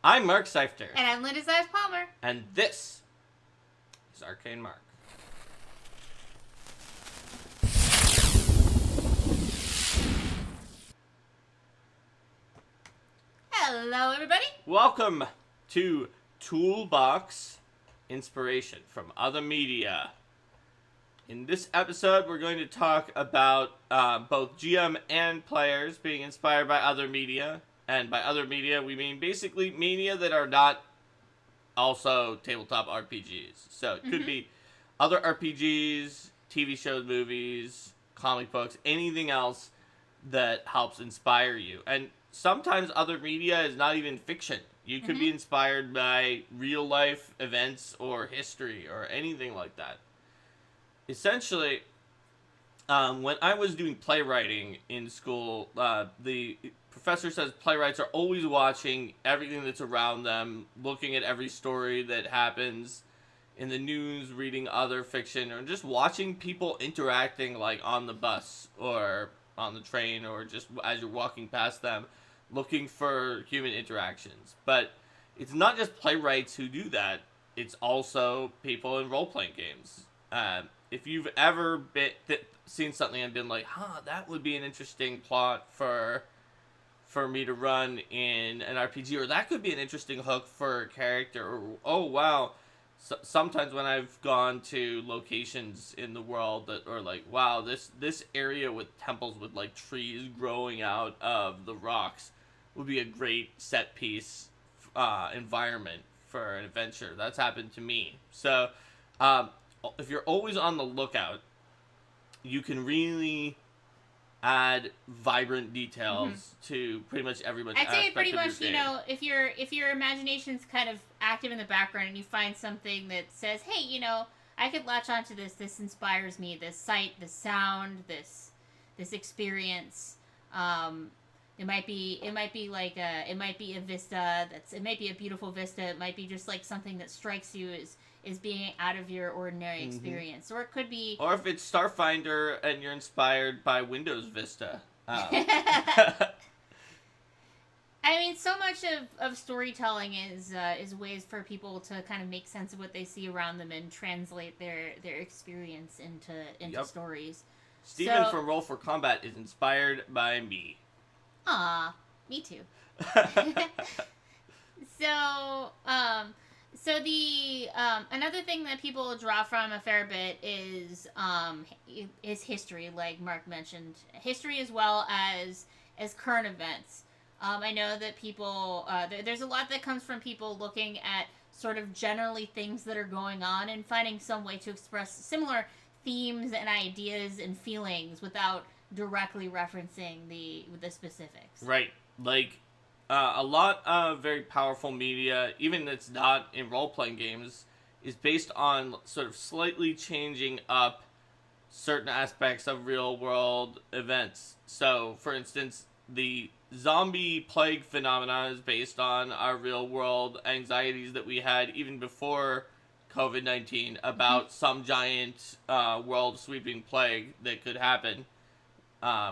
I'm Mark Seifter. And I'm Linda Zives Palmer. And this is Arcane Mark. Hello, everybody. Welcome to Toolbox, inspiration from other media. In this episode, we're going to talk about both GM and players being inspired by other media. And by other media, we mean basically media that are not also tabletop RPGs. So it could be other RPGs, TV shows, movies, comic books, anything else that helps inspire you. And sometimes other media is not even fiction. You could be inspired by real life events or history or anything like that. Essentially, when I was doing playwriting in school, the professor says playwrights are always watching everything that's around them, looking at every story that happens in the news, reading other fiction, or just watching people interacting like on the bus or on the train or just as you're walking past them, looking for human interactions. But it's not just playwrights who do that. It's also people in role-playing games. If you've ever seen something and been like, that would be an interesting plot for me to run in an RPG, or that could be an interesting hook for a character, or, oh, wow. So, sometimes when I've gone to locations in the world that are like, wow, this area with temples with, like, trees growing out of the rocks would be a great set piece environment for an adventure. That's happened to me. So, if you're always on the lookout, you can really add vibrant details to pretty much every I'd say pretty much, game. if your imagination's kind of active in the background and you find something that says, hey, I could latch onto this inspires me, this sight, this sound, this experience. It might be a vista it might be a beautiful vista. It might be just like something that strikes you as being out of your ordinary experience. Or it could be... Or if it's Starfinder and you're inspired by Windows Vista. I mean, so much of storytelling is ways for people to kind of make sense of what they see around them and translate their experience into stories. Steven from Roll for Combat is inspired by me. Aw, me too. So the another thing that people draw from a fair bit is history, like Mark mentioned, history as well as current events. I know that people there's a lot that comes from people looking at sort of generally things that are going on and finding some way to express similar themes and ideas and feelings without directly referencing the specifics. Right, like. A lot of very powerful media, even that's not in role-playing games, is based on sort of slightly changing up certain aspects of real-world events. So, for instance, the zombie plague phenomenon is based on our real-world anxieties that we had even before COVID-19 about some giant world-sweeping plague that could happen.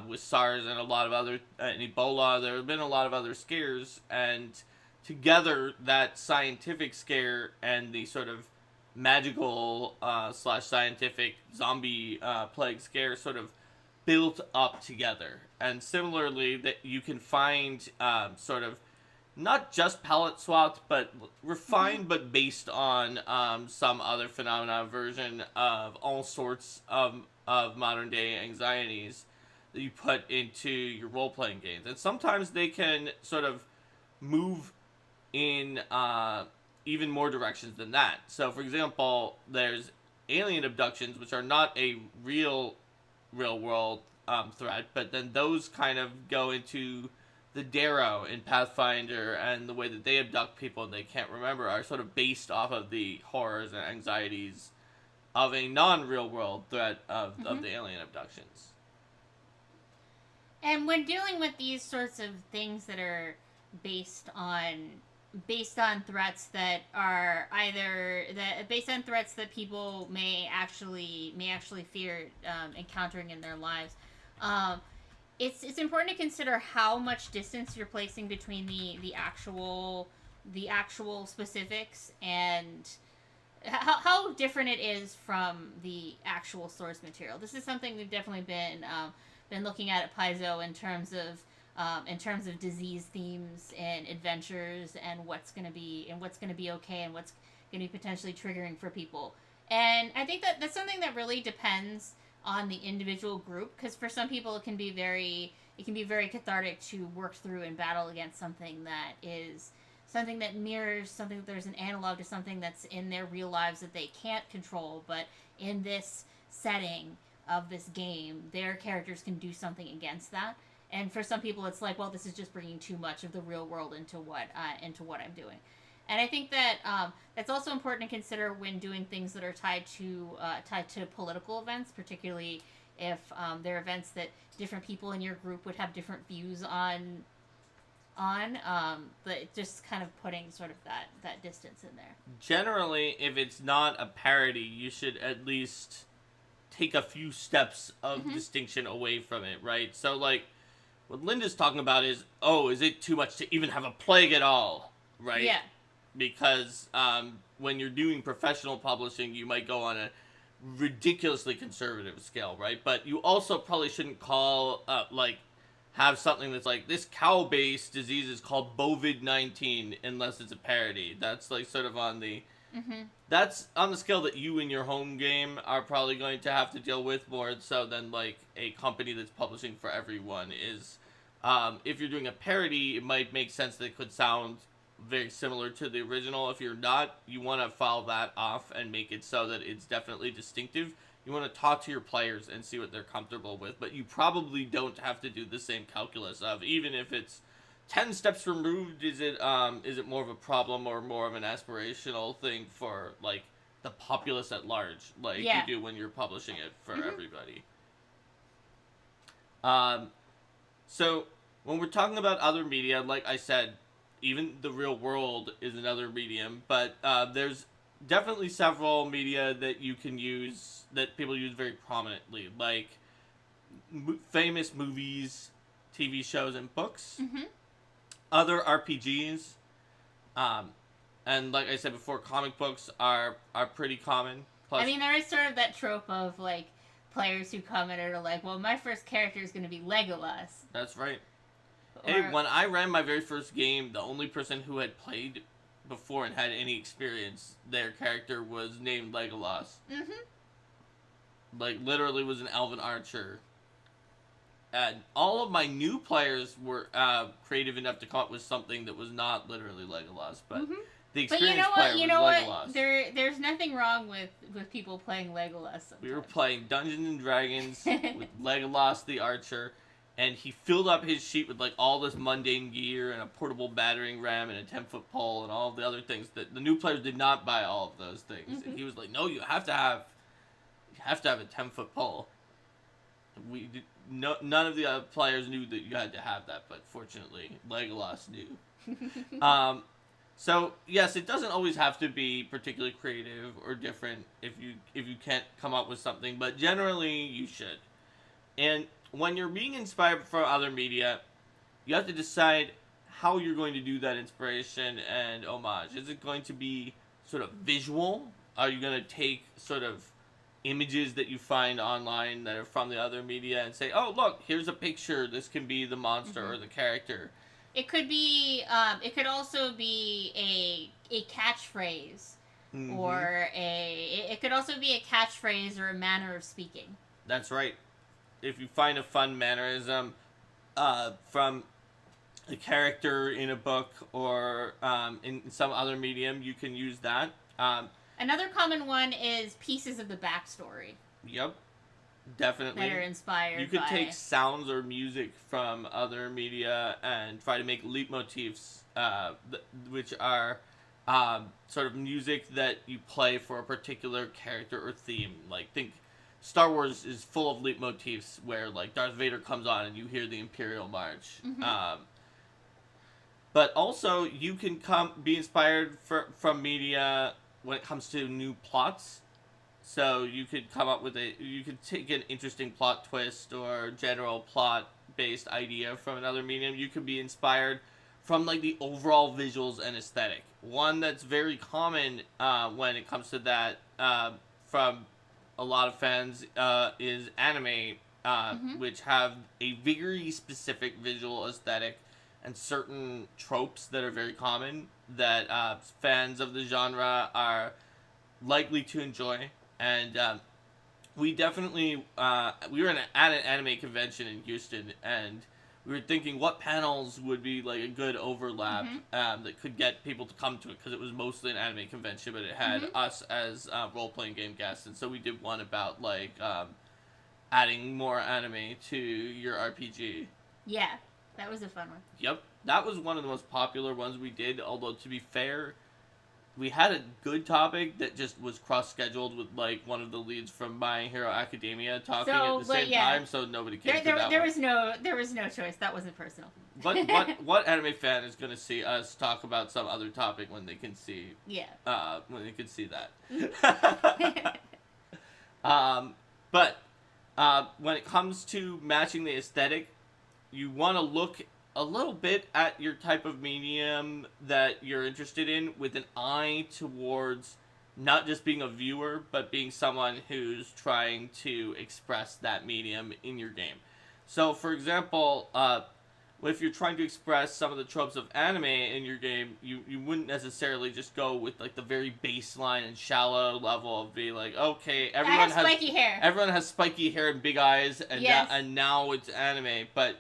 With SARS and a lot of other, and Ebola, there have been a lot of other scares, and together that scientific scare and the sort of magical / scientific zombie plague scare sort of built up together. And similarly, that you can find sort of not just palette swapped, but refined, but based on some other phenomena version of all sorts of modern day anxieties that you put into your role-playing games. And sometimes they can sort of move in even more directions than that. So, for example, there's alien abductions, which are not a real-world threat, but then those kind of go into the Darrow in Pathfinder, and the way that they abduct people and they can't remember are sort of based off of the horrors and anxieties of a non-real-world threat of the alien abductions. And when dealing with these sorts of things that are based on threats that are based on threats that people may actually fear encountering in their lives, it's important to consider how much distance you're placing between the actual the actual specifics and how different it is from the actual source material. This is something we've definitely been looking at Paizo in terms of disease themes and adventures and what's going to be okay and what's going to be potentially triggering for people. And I think that that's something that really depends on the individual group, because for some people it can be very cathartic to work through and battle against something that mirrors something that there's an analog to something that's in their real lives that they can't control, but in this setting of this game their characters can do something against that. And for some people it's like, well, this is just bringing too much of the real world into what I'm doing. And I think that that's also important to consider when doing things that are tied to political events, particularly if they're events that different people in your group would have different views on. But just kind of putting sort of that distance in there. Generally, if it's not a parody, you should at least take a few steps of distinction away from it, right? So, like, what Linda's talking about is it too much to even have a plague at all, right? Yeah. Because when you're doing professional publishing, you might go on a ridiculously conservative scale, right? But you also probably shouldn't have something that's like, this cow-based disease is called Bovid-19 unless it's a parody. That's like sort of on the... That's on the scale that you in your home game are probably going to have to deal with more so than like a company that's publishing for everyone is. If you're doing a parody, it might make sense that it could sound very similar to the original. If you're not, you want to file that off and make it so that it's definitely distinctive. You want to talk to your players and see what they're comfortable with, but you probably don't have to do the same calculus of, even if it's 10 steps removed, is it more of a problem or more of an aspirational thing for like the populace at large, like you do when you're publishing it for everybody. So when we're talking about other media, like I said, even the real world is another medium, but there's definitely several media that you can use, that people use very prominently, like famous movies, TV shows, and books. Other RPGs, and like I said before, comic books are pretty common. Plus, I mean, there is sort of that trope of like players who come in and are like, well, my first character is going to be Legolas. That's right. Hey, when I ran my very first game, the only person who had played before and had any experience, their character was named Legolas. Like, literally was an elven archer. And all of my new players were creative enough to come up with something that was not literally Legolas, but the experienced player was Legolas. There's nothing wrong with people playing Legolas sometimes. We were playing Dungeons and Dragons with Legolas the archer, and he filled up his sheet with like all this mundane gear and a portable battering ram and a 10-foot pole and all the other things that the new players did not buy. All of those things, and he was like, "No, you have to have a 10-foot pole." We did, none of the other players knew that you had to have that, but fortunately, Legolas knew. So yes, it doesn't always have to be particularly creative or different if you can't come up with something, but generally you should. And when you're being inspired from other media, you have to decide how you're going to do that inspiration and homage. Is it going to be sort of visual? Are you going to take sort of images that you find online that are from the other media and say, oh, look, here's a picture. This can be the monster or the character. It could be, it could also be a catchphrase or it could also be a catchphrase or a manner of speaking. That's right. If you find a fun mannerism from a character in a book or in some other medium, you can use that. Another common one is pieces of the backstory. Yep, definitely. That are inspired. You could take sounds or music from other media and try to make leitmotifs, which are sort of music that you play for a particular character or theme. Like, think Star Wars is full of leitmotifs where, like, Darth Vader comes on and you hear the Imperial March. But also, you can be inspired from media when it comes to new plots. So you could come up with you could take an interesting plot twist or general plot-based idea from another medium. You could be inspired from like the overall visuals and aesthetic. One that's very common when it comes to that from a lot of fans is anime, which have a very specific visual aesthetic and certain tropes that are very common that fans of the genre are likely to enjoy. And we definitely we were at an anime convention in Houston, and we were thinking what panels would be like a good overlap that could get people to come to it, because it was mostly an anime convention, but it had us as role-playing game guests, and so we did one about like adding more anime to your RPG. Yeah, that was a fun one. Yep, that was one of the most popular ones we did, although to be fair, we had a good topic that just was cross-scheduled with like one of the leads from My Hero Academia talking at the same time, so nobody came to that there one. There was no choice. That wasn't personal. What anime fan is going to see us talk about some other topic when they can see when they can see that? But when it comes to matching the aesthetic, you want to look a little bit at your type of medium that you're interested in with an eye towards not just being a viewer, but being someone who's trying to express that medium in your game. So, for example, if you're trying to express some of the tropes of anime in your game, you wouldn't necessarily just go with like the very baseline and shallow level of being like, okay, everyone has spiky hair. Everyone has spiky hair and big eyes, and and now it's anime. But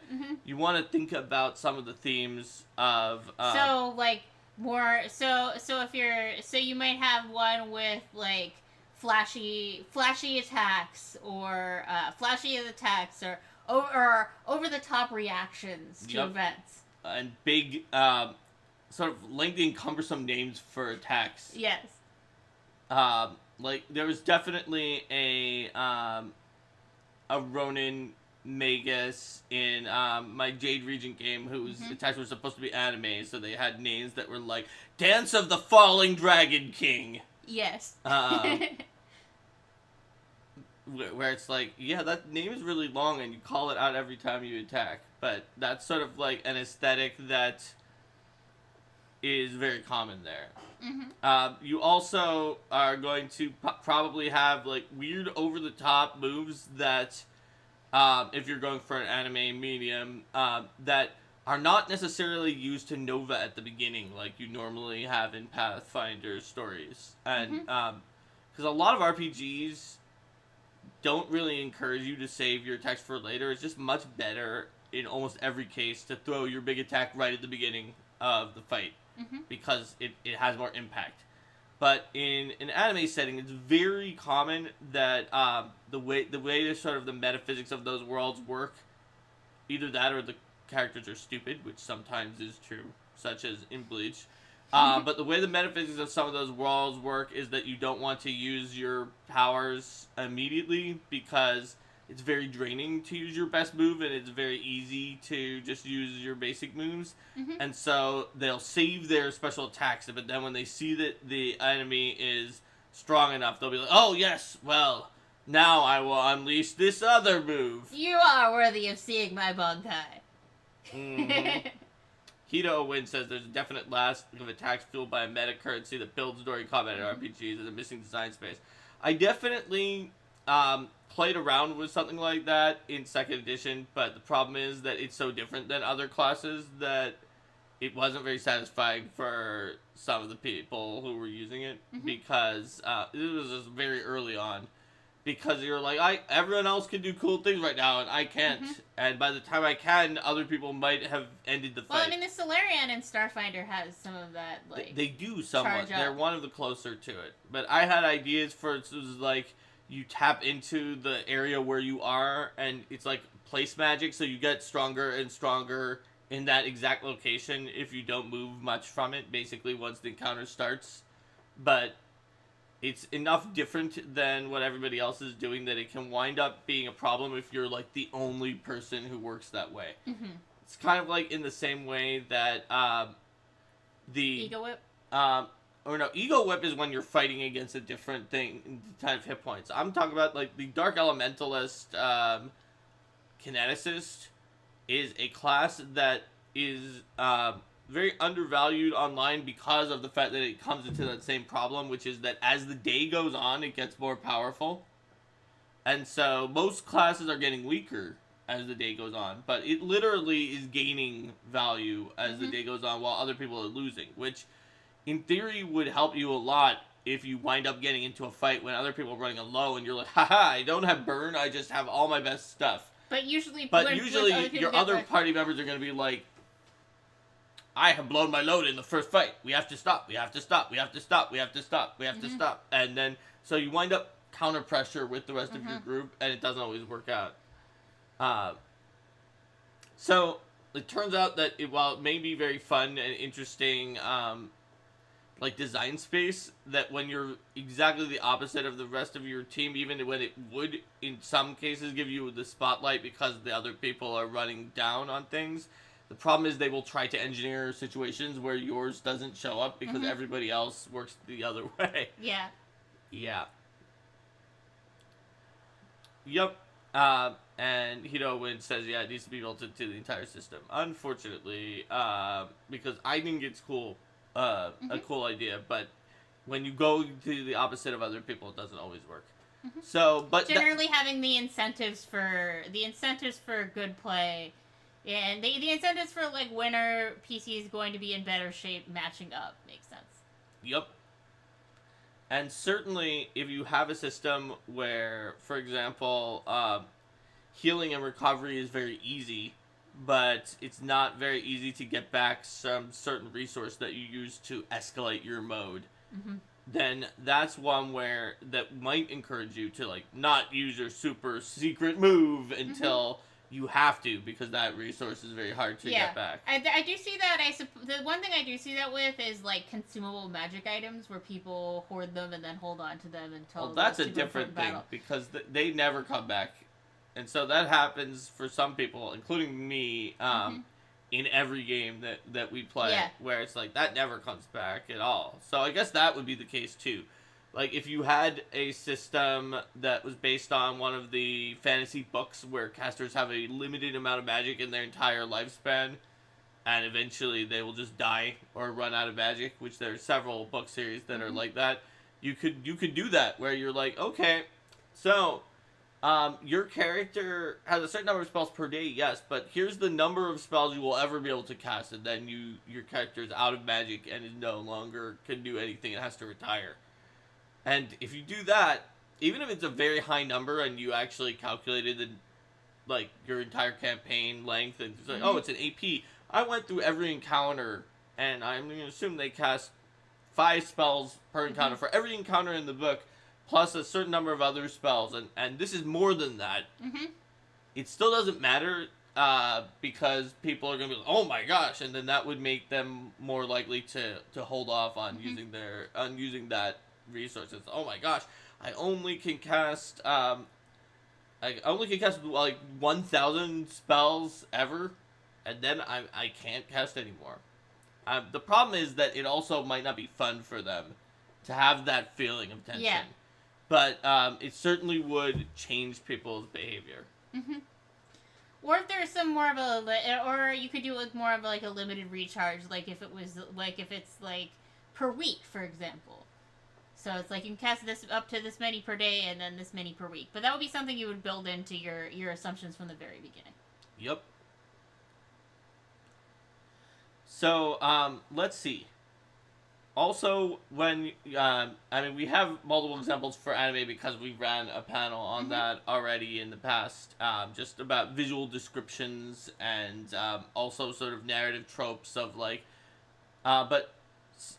you want to think about some of the themes of so like more so if you're you might have one with like flashy attacks or flashy attacks or over the top reactions to events. And big, sort of lengthy and cumbersome names for attacks. Yes. Like there was definitely a Ronin Magus in my Jade Regent game whose attacks were supposed to be anime, so they had names that were like Dance of the Falling Dragon King. Yes. Where it's like, yeah, that name is really long and you call it out every time you attack. But that's sort of like an aesthetic that is very common there. You also are going to probably have like weird over-the-top moves that, if you're going for an anime medium, that are not necessarily used to Nova at the beginning like you normally have in Pathfinder stories. And because a lot of RPGs don't really encourage you to save your attacks for later. It's just much better in almost every case to throw your big attack right at the beginning of the fight because it has more impact. But in an anime setting, it's very common that the way the sort of the metaphysics of those worlds work, either that or the characters are stupid, which sometimes is true, such as in Bleach. But the way the metaphysics of some of those worlds work is that you don't want to use your powers immediately because it's very draining to use your best move and it's very easy to just use your basic moves. And so they'll save their special attacks, but then when they see that the enemy is strong enough, they'll be like, oh yes, well, now I will unleash this other move. You are worthy of seeing my Bankai. Hito Win says there's a definite lack of attacks fueled by a meta currency that builds during combat in RPGs and a missing design space. I definitely played around with something like that in 2nd edition, but the problem is that it's so different than other classes that it wasn't very satisfying for some of the people who were using it because it was just very early on. Because you're like, everyone else can do cool things right now, and I can't. And by the time I can, other people might have ended the fight. Well, I mean, the Solarian in Starfinder has some of that, like... They do somewhat. They're one of the closer to it. But I had ideas for, it was like, you tap into the area where you are, and it's like place magic, so you get stronger and stronger in that exact location if you don't move much from it, basically, once the encounter starts. But it's enough different than what everybody else is doing that it can wind up being a problem if you're like the only person who works that way. It's kind of like in the same way that the Ego Whip? Ego Whip is when you're fighting against a different thing, type of hit points. I'm talking about like the Dark Elementalist Kineticist is a class that is very undervalued online because of the fact that it comes into that same problem, which is that as the day goes on, it gets more powerful. And so most classes are getting weaker as the day goes on, but it literally is gaining value as the day goes on while other people are losing, which in theory would help you a lot if you wind up getting into a fight when other people are running low and you're like, haha, I don't have burn, I just have all my best stuff. But usually Your other party members are going to be like, I have blown my load in the first fight. We have to stop. We have to stop. We have to stop. We have to stop. We have to stop. And then, so you wind up counter pressure with the rest of your group, and it doesn't always work out. So it turns out that while it may be very fun and interesting, like design space, that when you're exactly the opposite of the rest of your team, even when it would in some cases give you the spotlight because the other people are running down on things, the problem is they will try to engineer situations where yours doesn't show up because everybody else works the other way. Yeah. Yeah. Yep. And Hirowen says, yeah, it needs to be built into the entire system. Unfortunately, because I think it's cool, a cool idea, but when you go to the opposite of other people, it doesn't always work. So, but generally having the incentives for good play, and the incentives for like winner PC is going to be in better shape, matching up makes sense. Yep. And certainly, if you have a system where, for example, healing and recovery is very easy, but it's not very easy to get back some certain resource that you use to escalate your mode, then that's one where that might encourage you to like not use your super secret move until you have to, because that resource is very hard to get back. I do see that. The one thing I do see that with is like consumable magic items where people hoard them and then hold on to them until. Well, that's a different thing because they never come back, and so that happens for some people, including me, in every game that we play, where it's like that never comes back at all. So I guess that would be the case too. Like, if you had a system that was based on one of the fantasy books where casters have a limited amount of magic in their entire lifespan, and eventually they will just die or run out of magic, which there are several book series that are like that, you could do that, where you're like, okay, so, your character has a certain number of spells per day, yes, but here's the number of spells you will ever be able to cast, and then your character is out of magic and is no longer can do anything, it has to retire. And if you do that, even if it's a very high number and you actually calculated your entire campaign length, and it's like, oh, it's an AP. I went through every encounter, and I'm going to assume they cast 5 spells per encounter for every encounter in the book, plus a certain number of other spells, and this is more than that. It still doesn't matter, because people are going to be like, oh my gosh, and then that would make them more likely to hold off on using that resources. Oh my gosh, I only can cast like 1,000 spells ever, and then I can't cast anymore. The problem is that it also might not be fun for them to have that feeling of tension. But it certainly would change people's behavior. Or if there's some more of or you could do it with more of like a limited recharge, like if it's like per week, for example. So it's like you can cast this up to this many per day and then this many per week. But that would be something you would build into your assumptions from the very beginning. Yep. So, let's see. Also, when, we have multiple examples for anime because we ran a panel on that already in the past, just about visual descriptions and also sort of narrative tropes of like, but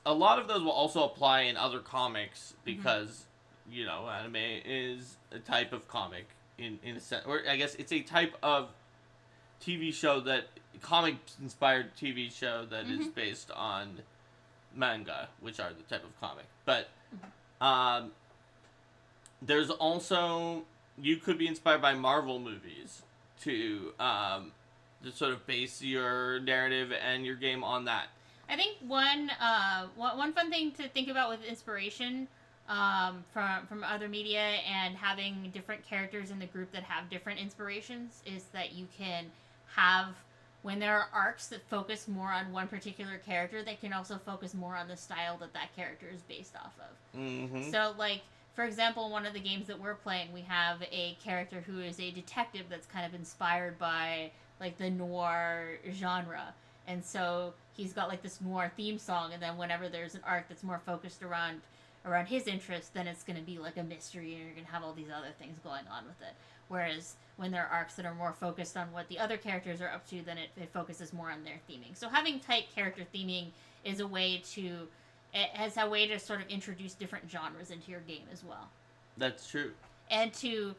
a lot of those will also apply in other comics because, anime is a type of comic in a sense, or I guess it's a type of comic-inspired TV show that is based on manga, which are the type of comic. But there's also, you could be inspired by Marvel movies to sort of base your narrative and your game on that. I think one fun thing to think about with inspiration from other media and having different characters in the group that have different inspirations is that you can have when there are arcs that focus more on one particular character, they can also focus more on the style that that character is based off of. Mm-hmm. So, like, for example, one of the games that we're playing, we have a character who is a detective that's kind of inspired by, like, the noir genre. And so he's got, like, this noir theme song, and then whenever there's an arc that's more focused around his interests, then it's going to be, like, a mystery, and you're going to have all these other things going on with it. Whereas when there are arcs that are more focused on what the other characters are up to, then it focuses more on their theming. So having tight character theming is a way to... It has a way to sort of introduce different genres into your game as well. That's true. And to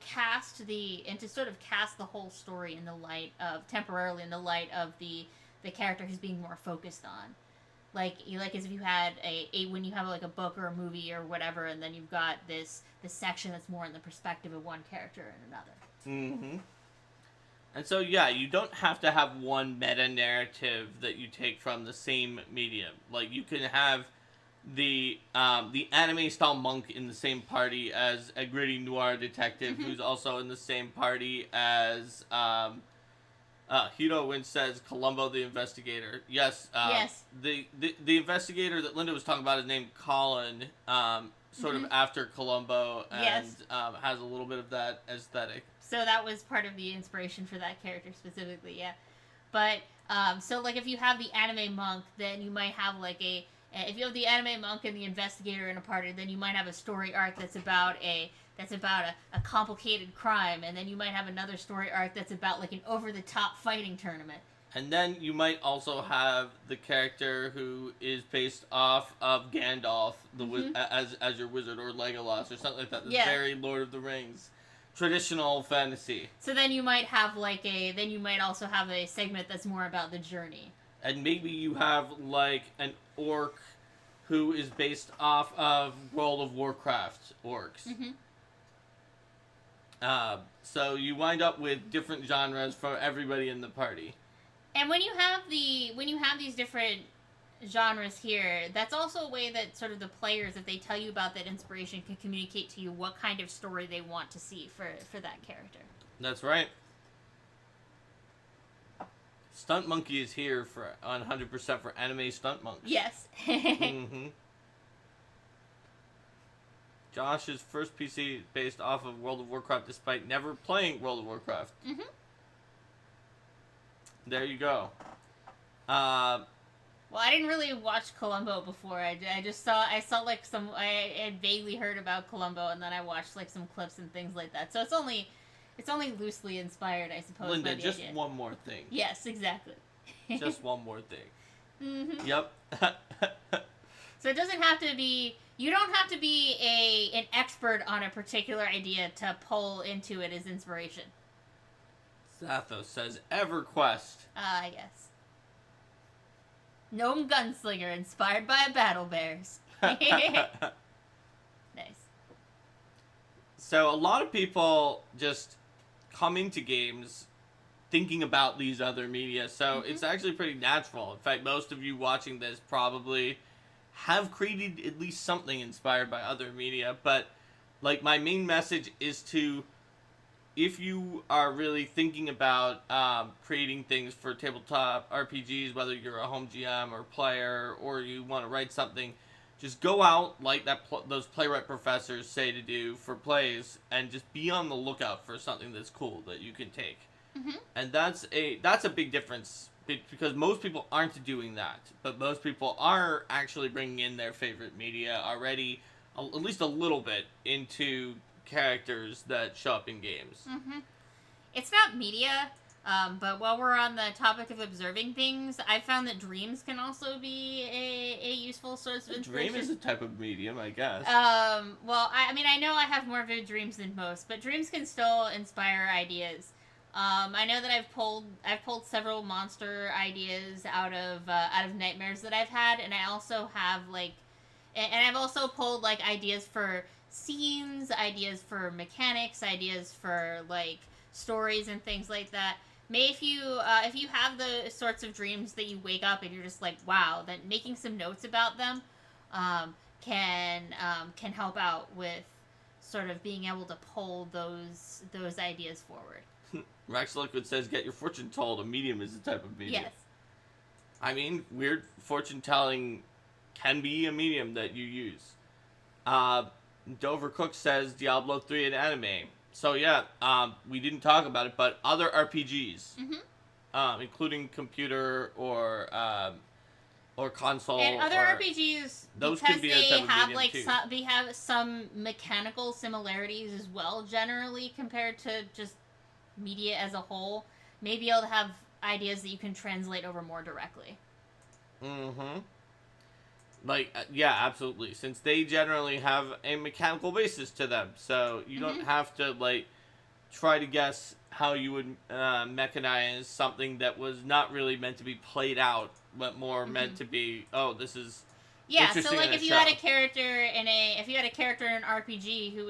cast the whole story in the light of, temporarily in the light of the character who's being more focused on. Like as if you had when you have like a book or a movie or whatever, and then you've got this section that's more in the perspective of one character and another. Mm-hmm. And so, yeah, you don't have to have one meta-narrative that you take from the same medium. Like, you can have the anime-style monk in the same party as a gritty noir detective who's also in the same party as, Hiro Win says Columbo the investigator. Yes. Yes. The investigator that Linda was talking about is named Colin, sort of after Columbo, and has a little bit of that aesthetic. So that was part of the inspiration for that character specifically, yeah. But, so, like, if you have the anime monk, then you might have, like, if you have the anime monk and the investigator in a party, then you might have a story arc that's about a complicated crime, and then you might have another story arc that's about, like, an over-the-top fighting tournament. And then you might also have the character who is based off of Gandalf, as your wizard, or Legolas, or something like that. That's very Lord of the Rings. Traditional fantasy. So then you might have then you might also have a segment that's more about the journey. And maybe you have like an orc who is based off of World of Warcraft orcs. So you wind up with different genres for everybody in the party. And when you have these different genres here, that's also a way that sort of the players, if they tell you about that inspiration, can communicate to you what kind of story they want to see for that character. That's right. Stunt Monkey is here for 100% for anime stunt monks. Yes. Josh's first PC based off of World of Warcraft despite never playing World of Warcraft. There you go. Well, I didn't really watch Columbo before. I saw like I had vaguely heard about Columbo, and then I watched like some clips and things like that. So it's only loosely inspired, I suppose. Linda, by the just idea. one more thing. Yes, exactly. Just one more thing. Yep. So it doesn't have to be. You don't have to be an expert on a particular idea to pull into it as inspiration. Zathos says EverQuest. Yes. Gnome Gunslinger inspired by Battle Bears. Nice. So a lot of people just come into games thinking about these other media, so it's actually pretty natural. In fact, most of you watching this probably have created at least something inspired by other media, but like my main message is to, if you are really thinking about creating things for tabletop RPGs, whether you're a home GM or player, or you want to write something, just go out like those playwright professors say to do for plays, and just be on the lookout for something that's cool that you can take. And that's a big difference, because most people aren't doing that, but most people are actually bringing in their favorite media already, at least a little bit, into characters that show up in games. It's not media, but while we're on the topic of observing things, I found that dreams can also be a useful source of inspiration. Dream is a type of medium, I guess. Well, I mean, I know I have more vivid dreams than most, but dreams can still inspire ideas. I know that I've pulled several monster ideas out of nightmares that I've had, and I also have and I've also pulled like ideas for scenes, ideas for mechanics, ideas for like stories and things like that. If you have the sorts of dreams that you wake up and you're just like, wow, then making some notes about them can help out with sort of being able to pull those ideas forward. Rex Liquid says, get your fortune told. A medium is the type of medium. Yes. I mean, weird fortune telling can be a medium that you use. Dover Cook says Diablo 3 an anime. So yeah, we didn't talk about it, but other RPGs, including computer or console, and other RPGs, those because could be they a type of have medium too. they have some mechanical similarities as well, generally compared to just media as a whole. Maybe able to have ideas that you can translate over more directly. Mm-hmm. Like, yeah, absolutely. Since they generally have a mechanical basis to them, so you don't have to, like, try to guess how you would mechanize something that was not really meant to be played out, but more meant to be, oh, this is interesting. So like if you had a character in an RPG who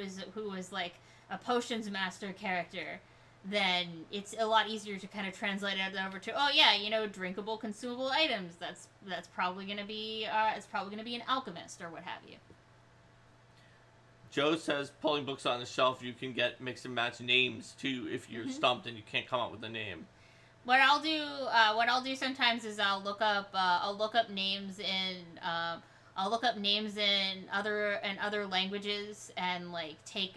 was like a potions master character, then it's a lot easier to kind of translate it over to, oh yeah, drinkable, consumable items. That's probably gonna be an alchemist or what have you. Joe says pulling books on the shelf, you can get mix and match names too if you're stumped and you can't come up with a name. What I'll do sometimes is I'll look up names in other languages and like take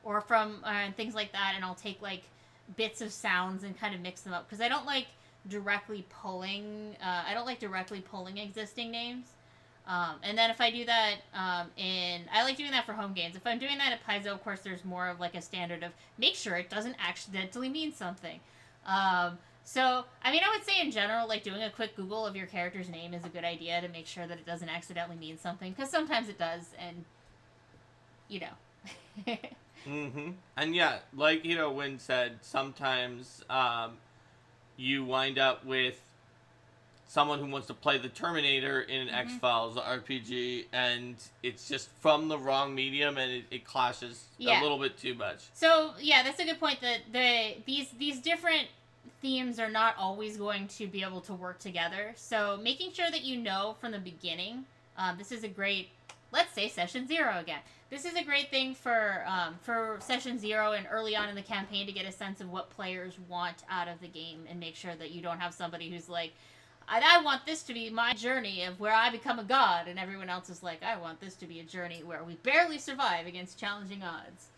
or from things like that, and I'll take like bits of sounds and kind of mix them up because I don't like directly pulling existing names. And then if I do that I like doing that for home games. If I'm doing that at Paizo, of course, there's more of like a standard of make sure it doesn't accidentally mean something. So, I mean, I would say in general, like doing a quick Google of your character's name is a good idea to make sure that it doesn't accidentally mean something, because sometimes it does, and And yeah, like Wynn said, sometimes you wind up with someone who wants to play the Terminator in an X-Files RPG, and it's just from the wrong medium, and it clashes a little bit too much. So, yeah, that's a good point, that these different themes are not always going to be able to work together. So, making sure that you know from the beginning, this is a great, let's say, Session 0 again. This is a great thing for Session 0 and early on in the campaign to get a sense of what players want out of the game, and make sure that you don't have somebody who's like, I want this to be my journey of where I become a god, and everyone else is like, I want this to be a journey where we barely survive against challenging odds.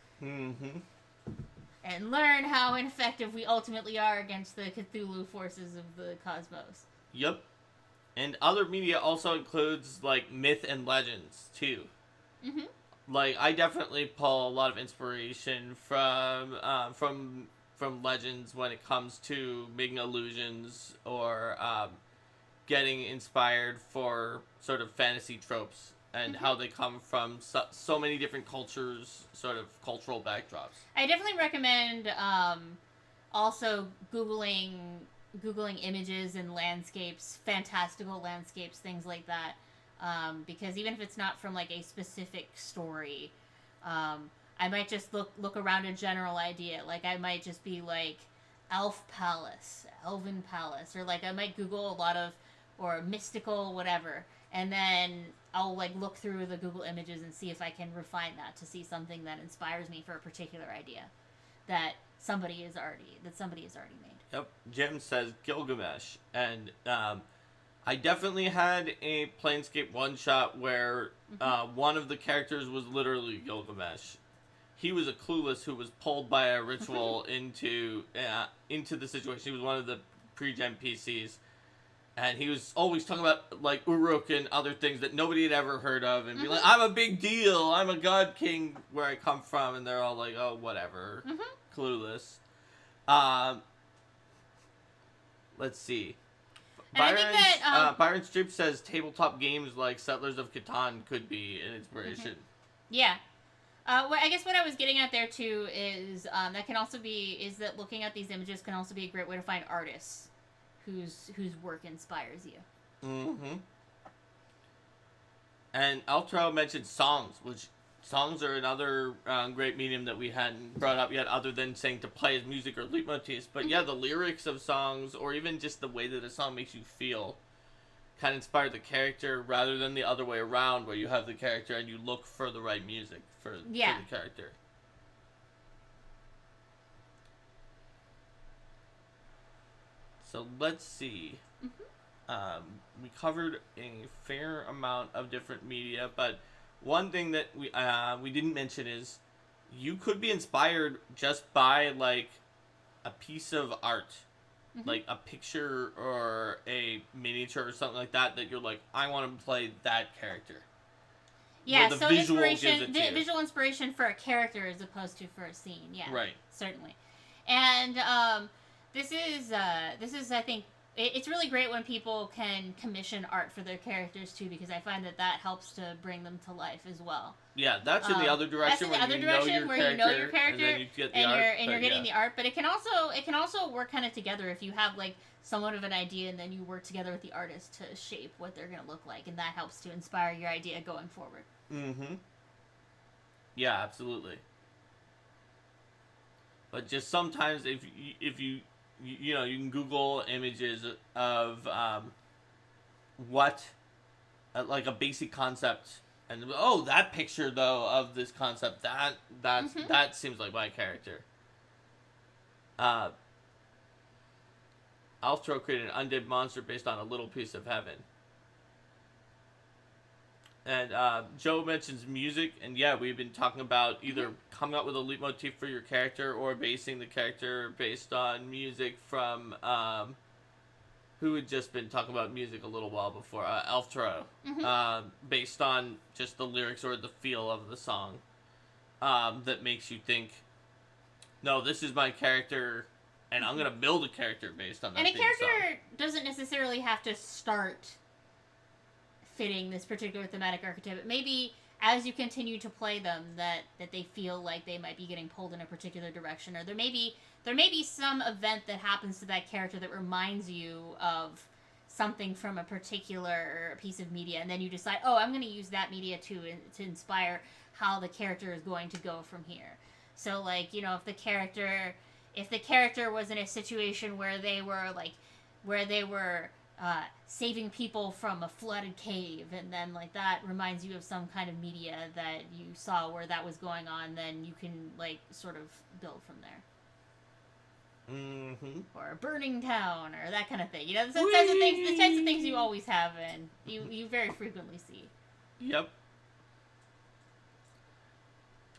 And learn how ineffective we ultimately are against the Cthulhu forces of the cosmos. Yep. And other media also includes, like, myth and legends, too. Like, I definitely pull a lot of inspiration from legends when it comes to making illusions or getting inspired for sort of fantasy tropes and how they come from so many different cultures, sort of cultural backdrops. I definitely recommend also Googling images and landscapes, fantastical landscapes, things like that. Because even if it's not from like a specific story, I might just look around a general idea. Like I might just be like elf palace, elven palace, or like I might Google a lot of, or mystical whatever, and then I'll like look through the Google images and see if I can refine that to see something that inspires me for a particular idea that somebody has already made. Yep. Jim says Gilgamesh, and I definitely had a Planescape one-shot where one of the characters was literally Gilgamesh. He was a clueless who was pulled by a ritual into the situation. He was one of the pre-gen PCs, and he was always talking about like Uruk and other things that nobody had ever heard of, and be like, "I'm a big deal. I'm a god king where I come from," and they're all like, "Oh, whatever." Clueless. Let's see. And I think that Byron Streep says tabletop games like Settlers of Catan could be an inspiration. Yeah. I guess what I was getting at there too is that looking at these images can also be a great way to find artists whose work inspires you. And Altro mentioned songs, which songs are another great medium that we hadn't brought up yet, other than saying to play as music or leitmotifs. But yeah, the lyrics of songs, or even just the way that a song makes you feel, kind of inspire the character rather than the other way around, where you have the character and you look for the right music for the character. So let's see. Mm-hmm. We covered a fair amount of different media, but one thing that we didn't mention is you could be inspired just by like a piece of art, Mm-hmm. like a picture or a miniature or something like that. That you're like, I want to play that character. Yeah, Where the so visual inspiration, gives it to you. visual inspiration for a character as opposed to for a scene. Yeah, Right. certainly. And this is I think it's really great when people can commission art for their characters too, because I find that helps to bring them to life as well. Yeah, that's in the other direction. That's in the other direction where you know your character and then you get the and art, you're getting the art. But it can also work kind of together if you have like somewhat of an idea and then you work together with the artist to shape what they're gonna look like, and that helps to inspire your idea going forward. Mm-hmm. Yeah, absolutely. But just sometimes, if you you can Google images of what like a basic concept, and oh, that picture though of this concept that seems like my character. Alftro created an undead monster based on a little piece of heaven. And Joe mentions music, and yeah, we've been talking about either coming up with a leitmotif for your character or basing the character based on music from who had just been talking about music a little while before, Alftro, based on just the lyrics or the feel of the song that makes you think, no, this is my character, and I'm gonna build a character based on that. And a character doesn't necessarily have to start fitting this particular thematic archetype. But maybe as you continue to play them, that they feel like they might be getting pulled in a particular direction, or there may be some event that happens to that character that reminds you of something from a particular piece of media, and then you decide, oh, I'm going to use that media to inspire how the character is going to go from here. So, like, you know, if the character was in a situation where they were saving people from a flooded cave, and then like that reminds you of some kind of media that you saw where that was going on, then you can like sort of build from there. Mm-hmm. Or a burning town, or that kind of thing. You know, the types of things you always have and you very frequently see. Yep.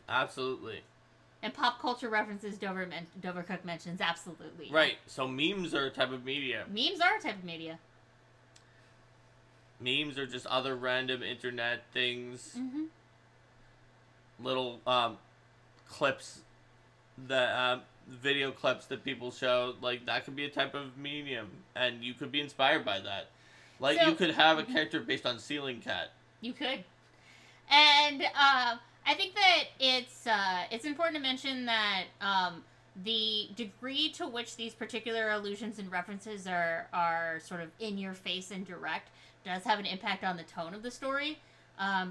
Absolutely. And pop culture references Dovercook mentions, absolutely. Right, so memes are a type of media. Memes are a type of media. Memes are just other random internet things. Mm-hmm. Little clips that video clips that people show, like that could be a type of medium, and you could be inspired by that. Like, you could have a character based on Ceiling Cat. You could. And I think that it's important to mention that the degree to which these particular allusions and references are sort of in your face and direct does have an impact on the tone of the story,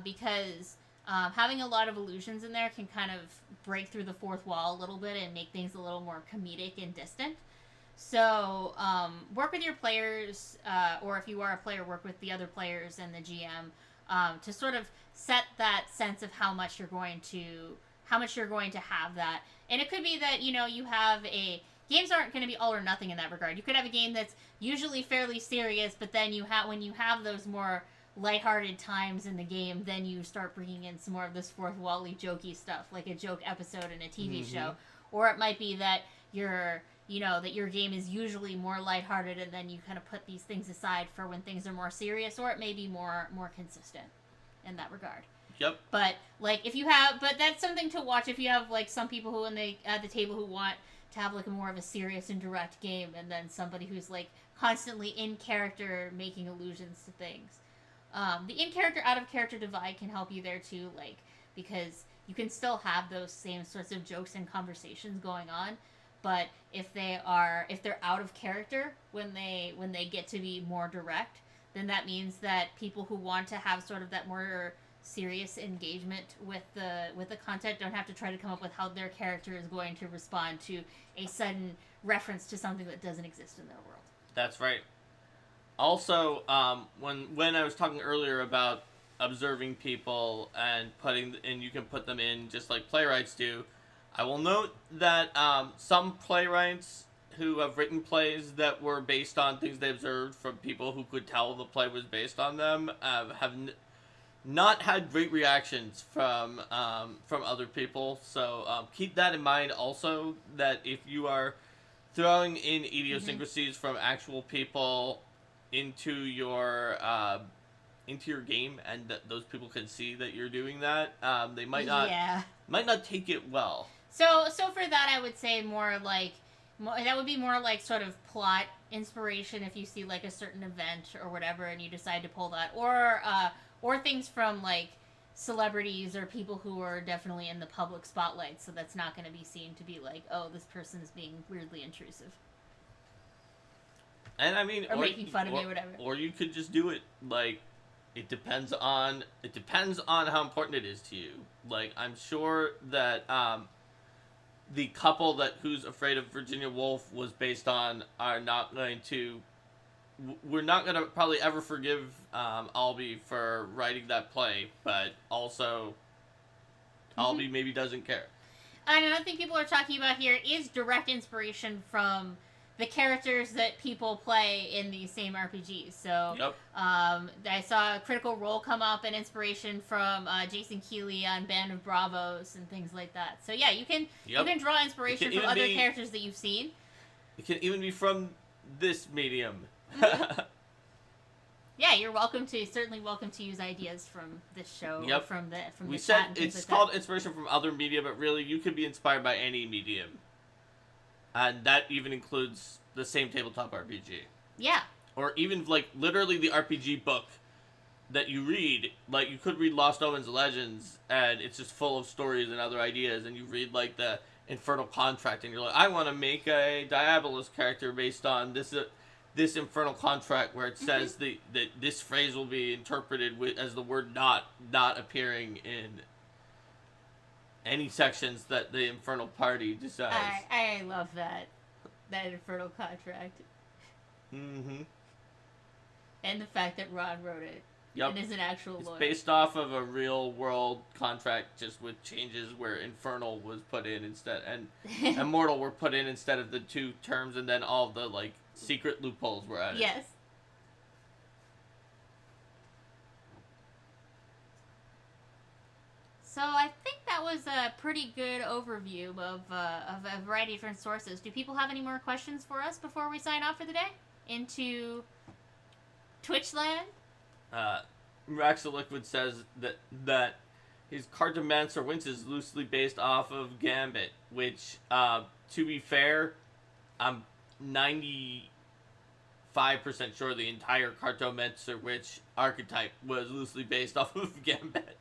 because having a lot of allusions in there can kind of break through the fourth wall a little bit and make things a little more comedic and distant. So work with your players, or if you are a player, work with the other players and the GM to sort of set that sense of how much you're going to have that. And it could be that, you know, you have games aren't going to be all or nothing in that regard. You could have a game that's usually fairly serious, but then when you have those more lighthearted times in the game, then you start bringing in some more of this fourth wall-y jokey stuff, like a joke episode in a TV show. Or it might be that your game is usually more lighthearted, and then you kind of put these things aside for when things are more serious, or it may be more consistent in that regard. Yep. But but that's something to watch if you have like some people who at the table who want to have like a more of a serious and direct game, and then somebody who's like constantly in character making allusions to things. The in character out of character divide can help you there too, like, because you can still have those same sorts of jokes and conversations going on, but if they're out of character when they get to be more direct, then that means that people who want to have sort of that more serious engagement with the content don't have to try to come up with how their character is going to respond to a sudden reference to something that doesn't exist in their world. That's right. Also, when I was talking earlier about observing people and you can put them in just like playwrights do, I will note that some playwrights who have written plays that were based on things they observed from people who could tell the play was based on them have not had great reactions from other people. So keep that in mind. Also, that if you are throwing in idiosyncrasies from actual people into your game, and that those people can see that you're doing that, they might not take it well. So for that, I would say that would be more like sort of plot inspiration if you see like a certain event or whatever, and you decide to pull that, or things from like celebrities or people who are definitely in the public spotlight, so that's not going to be seen to be like, oh, this person is being weirdly intrusive. And I mean, or making fun of me or whatever. Or you could just do it like it depends on how important it is to you. Like, I'm sure that the couple that Who's Afraid of Virginia Woolf was based on are not going to. We're not going to probably ever forgive Albie for writing that play, but also Albie maybe doesn't care. And another thing people are talking about here is direct inspiration from the characters that people play in these same RPGs. So I saw Critical Role come up, and inspiration from Jason Keeley on Band of Bravos and things like that. So yeah, you can draw inspiration from other characters that you've seen. It can even be from this medium. Yeah, you're certainly welcome to use ideas from this show. Or from the we chat. Said it's called inspiration from other media, but really you could be inspired by any medium. And that even includes the same tabletop RPG. Yeah. Or even, like, literally the RPG book that you read. Like, you could read Lost Omens Legends, and it's just full of stories and other ideas, and you read, like, the Infernal Contract, and you're like, I want to make a Diabolus character based on this Infernal Contract, where it says that this phrase will be interpreted as the word not appearing in any sections that the Infernal Party decides. I love that Infernal Contract. Mm-hmm. And the fact that Ron wrote it. Yep. And is an actual lawyer. It's based off of a real world contract, just with changes where Infernal was put in instead, and Immortal were put in instead of the two terms, and then all the, like, secret loopholes were added. Yes. So I think that was a pretty good overview of a variety of different sources. Do people have any more questions for us before we sign off for the day? Into Twitchland? Raxa Liquid says that his Cartomancer Wince is loosely based off of Gambit, which, to be fair, I'm 95% sure the entire Cartomancer Witch archetype was loosely based off of Gambit.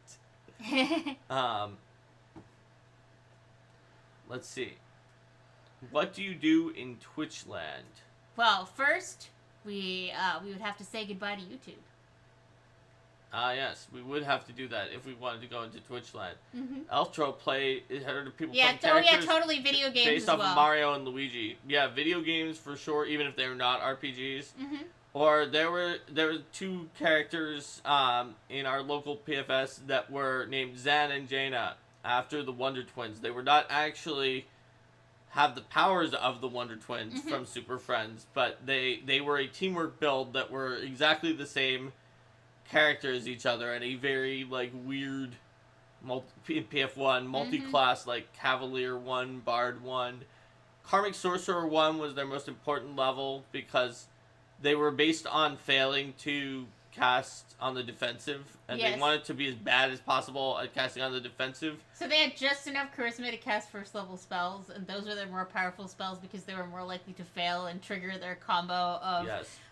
Let's see. What do you do in Twitchland? Well, first, we would have to say goodbye to YouTube. Yes, we would have to do that if we wanted to go into Twitchland. Mm-hmm. Elftro heard of people playing characters totally video games based as off well. of Mario and Luigi. Yeah, video games for sure, even if they're not RPGs. Mm-hmm. Or there were two characters in our local PFS that were named Zan and Jaina after the Wonder Twins. They were not actually have the powers of the Wonder Twins from Super Friends, but they were a teamwork build that were exactly the same character as each other, and a very, like, weird PF1 multi-class, like Cavalier 1, Bard 1. Karmic Sorcerer 1 was their most important level because they were based on failing to cast on the defensive, and they wanted to be as bad as possible at casting on the defensive. So they had just enough charisma to cast first level spells, and those are their more powerful spells because they were more likely to fail and trigger their combo of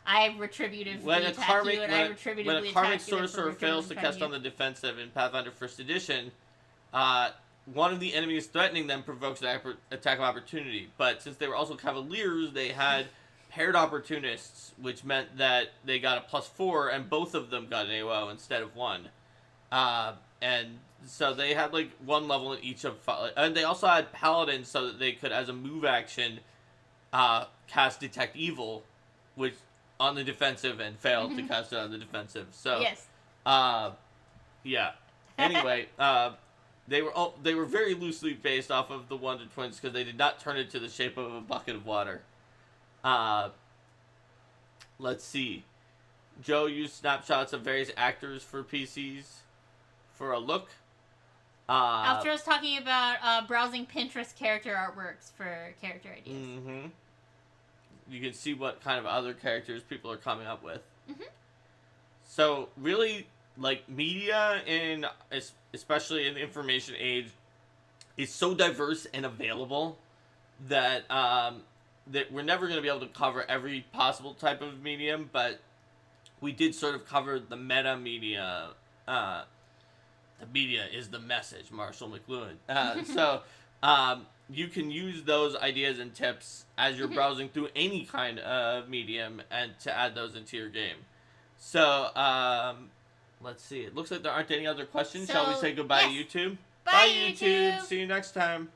I retributively attack you, and I retributively attack you. When a Karmic Sorcerer fails to cast on the defensive in Pathfinder 1st Edition, one of the enemies threatening them provokes an attack of opportunity. But since they were also Cavaliers, they had paired opportunists, which meant that they got a +4, and both of them got an AOO instead of one. And so they had, like, one level in each of... And they also had Paladins so that they could, as a move action, cast Detect Evil, which on the defensive, and failed to cast it on the defensive. So, yeah. Anyway, they were very loosely based off of the Wonder Twins because they did not turn into the shape of a bucket of water. Uh, let's see. Joe used snapshots of various actors for PCs for a look. After I was talking about browsing Pinterest character artworks for character ideas. Mm-hmm. You can see what kind of other characters people are coming up with. Mm-hmm. So really, like, media especially in the information age is so diverse and available that that we're never going to be able to cover every possible type of medium, but we did sort of cover the meta media. The media is the message, Marshall McLuhan. So you can use those ideas and tips as you're browsing through any kind of medium and to add those into your game. So let's see. It looks like there aren't any other questions. Shall we say goodbye to YouTube? Bye, YouTube. See you next time.